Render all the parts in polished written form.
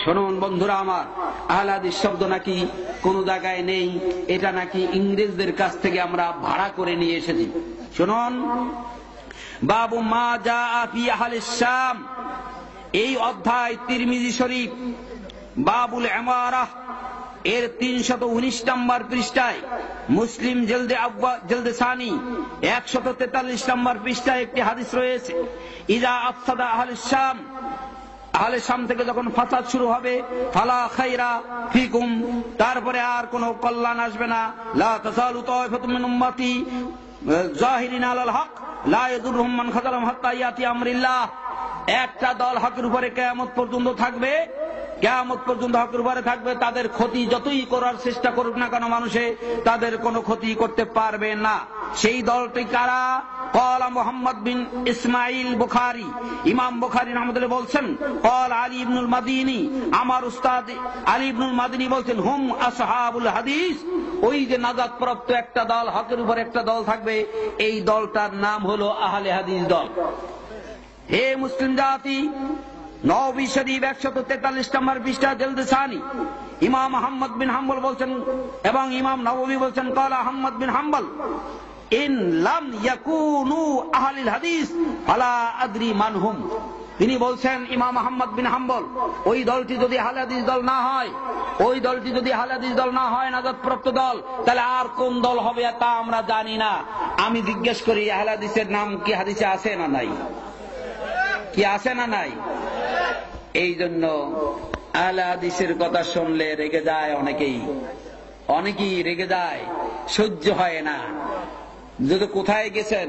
শুনুন বন্ধুরা আমার, আহলে হাদিস শব্দ নাকি কোন জায়গায় নেই, এটা নাকি ইংরেজদের কাছ থেকে আমরা ভাড়া করে নিয়ে এসেছি। শুনুন, বাবু মা জাআ ফি আহলিশ শাম, এই অধ্যায় তিরমিজি শরীফ বাবুল ইমারাহ এর 319 নম্বর পৃষ্ঠায়, মুসলিম জেলদে সানি 143 নম্বর পৃষ্ঠায় একটি হাদিস রয়েছে। ইজা আফসাদা আহলিশ শাম, আহলে শাম থেকে যখন ফাসাদ শুরু হবে, ফালা খায়রা ফিকুম, তারপরে আর কোনো কল্যাণ আসবে না। লা তাসালু তায়ফাতুম মিন উম্মতি জাহিরিন আলাল হক লা ইয়াদুরুহুম মান খাযালাহুম হাত্তা ইয়াতি আমরিল্লাহ, একটা দল হকের উপরে কিয়ামত পর্যন্ত থাকবে, কিয়ামত পর্যন্ত হকের উপরে থাকবে, তাদের ক্ষতি যতই করার চেষ্টা করুক না কেন মানুষে, তাদের কোনো ক্ষতি করতে পারবে না। সেই দলটি কারা? ক্বালা মুহাম্মদ বিন ইসমাইল বুখারী, ইমাম বুখারী রাহমাতুল্লাহ বলছেন, ক্বালা আলী ইবনুল মাদিনী, আমার উস্তাদ আলী ইবনুল মাদিনী বলছেন, হুম আসহাবুল হাদিস, ওই যে নাজাতপ্রাপ্ত একটা দল, হকের উপর একটা দল থাকবে, এই দলটার নাম হলো আহলে হাদিস দল। হে মুসলিম জাতি, নবী শরীফ 143 নম্বর পৃষ্ঠা জেলদে সানি, ইমাম আহমদ বিন হাম্বল বলছেন এবং ইমাম নববী বলছেন, ক্বালা আহমদ বিন হাম্বল, ইন লাম ইয়াকুনু আহলিল হাদিস ফালা আদরি মানহুম। তিনি বলছেন, ইমাম আহমদ বিন হাম্বল, ওই দলটি যদি আহলে হাদিস দল না হয়, ওই দলটি যদি আহলে হাদিস দল না হয়, নাজাতপ্রাপ্ত দল, তাহলে আর কোন দল হবে তা আমরা জানি না। আমি জিজ্ঞেস করি, আহলে হাদিসের নাম কি হাদিসে আছে না নাই? কি আছে না নাই? এই জন্য আহলে হাদিসের কথা শুনলে রেগে যায় অনেকেই রেগে যায়, সহ্য হয় না। যদি কোথায় গেছেন,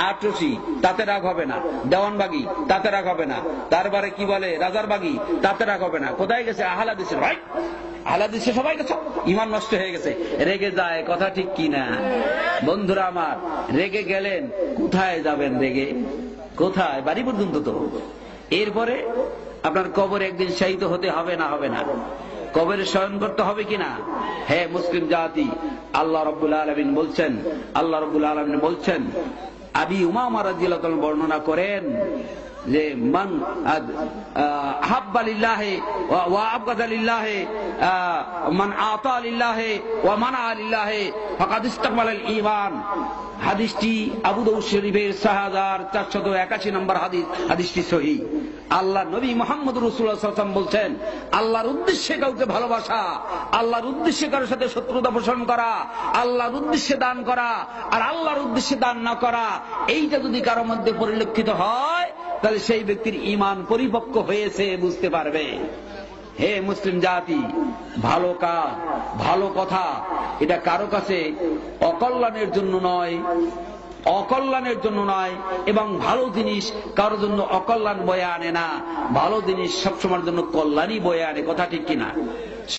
আটরশি, তাতে রাগ হবে না, দেওয়ানবাগি, তাতে রাগ হবে না, তারপরে কি বলে রাজারবাগি, তাতে রাগ হবে না। কোথায় গেছে? আহলে হাদিসের, ভাই আহলে হাদিসে সবাই গেছে, ঈমান নষ্ট হয়ে গেছে, রেগে যায়। কথা ঠিক কি না বন্ধুরা আমার? রেগে গেলেন, কোথায় যাবেন রেগে? কোথায়? বাড়ি পর্যন্ত তো। এরপরে আপনার কবরে একদিন শায়িত হতে হবে না? হবে না? কবরে শয়ন করতে হবে কিনা? হে মুসলিম জাতি, আল্লাহ রাব্বুল আলামিন বলছেন, আবি উমামা রাদিয়াল্লাহু আনহু বর্ণনা করেন যে, মান আহাব্বা লিল্লাহি ওয়া আবগাদা লিল্লাহি, মান আতা লিল্লাহি ওয়া মানা লিল্লাহি ফাকাদ ইসতাকমালাল ঈমান। হাদিসটি আবু দাউদ শরীফের 6481 নম্বর হাদিস, হাদিসটি সহিহ। আল্লাহ নবী মুহাম্মদ রাসূলুল্লাহ সাল্লাল্লাহু আলাইহি ওয়াসাল্লাম বলছেন, আল্লাহর উদ্দেশ্যে কাউকে ভালোবাসা, আল্লাহর উদ্দেশ্যে কারোর সাথে শত্রুতা পোষণ করা, আল্লাহর উদ্দেশ্যে দান করা আর আল্লাহর উদ্দেশ্যে দান না করা, এইটা যদি কারো মধ্যে পরিলক্ষিত হয়, তাহলে সেই ব্যক্তির ঈমান পরিপক্ক হয়েছে বুঝতে পারবে। হে মুসলিম জাতি, ভালো কাজ, ভালো কথা, এটা কারো কাছে অকল্যাণের জন্য নয়, এবং ভালো জিনিস কারোর জন্য অকল্যাণ বয়ে আনে না, ভালো জিনিস সবসময়ের জন্য কল্যাণই বয়ে আনে। কথা ঠিক কিনা?